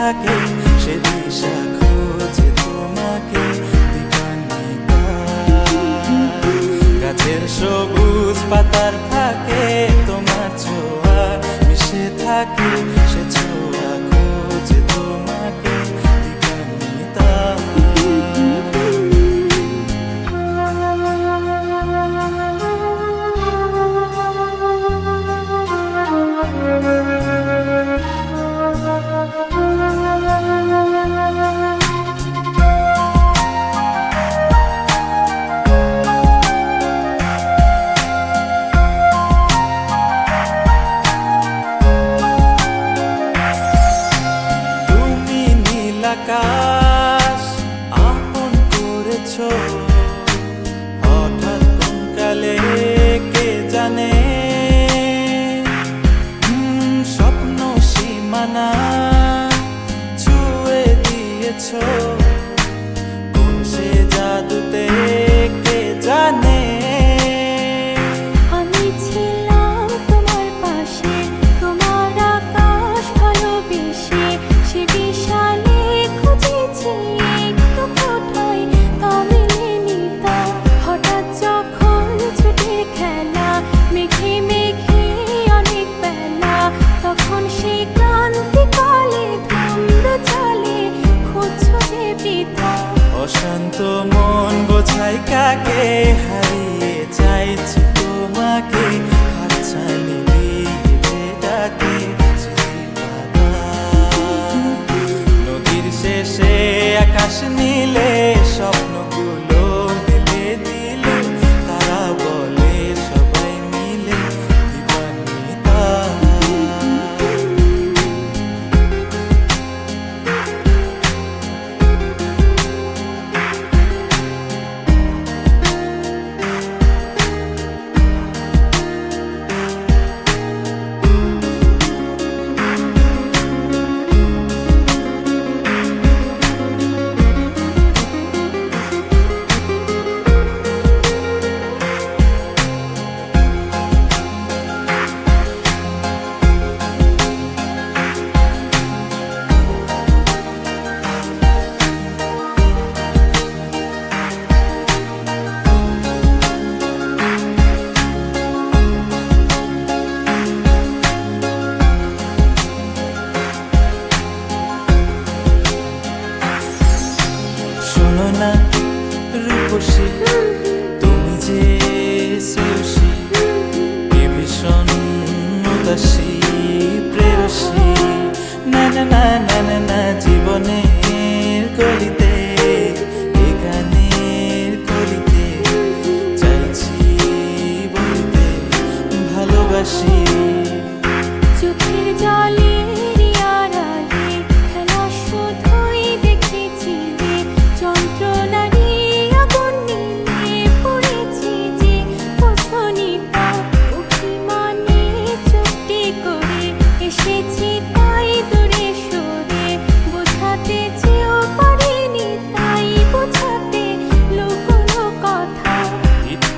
থাকে সে দিশা খোঁজে তোমাকে দীপান্বিতা। গাছের সবুজ পাতার ফাঁকে তোমার ছোঁয়া মিশে থাকে সে ছোঁয়া খোঁজে তোমাকে দীপান্বিতা। আকাশ আপন করেছো হঠাৎ কোন কালে কে জানে, স্বপ্ন সীমানা ছুঁয়ে দিয়েছো কোন সে জাদুতে কে জানে। অশান্ত মন বোঝাই কাকে হারিয়ে চাইছি তোমাকে হাতছানি দিয়ে ডাকে নদীর শেষে আকাশ নীলে স্বপ্নগুলো মেলে দিল তারা বলে সবাই মিলে দীপান্বিতা। শোনো না রূপসী তুমি যে শ্রেয়সী কে ভীষণ উদাসী প্রেয়সী না না না না না না জীবনের গলিতে এ গানের কলিতে চাইছি বলতে ভালোবাসি। চোখের জলে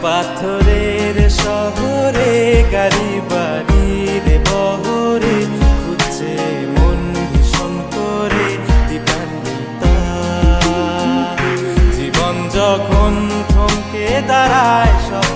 পাথরের শহরে গাড়ি বাড়ির বহরে খুঁজছে মন ভীষণ করে দীপান্বিতা। জীবন যখন থমকে দাঁড়ায় সব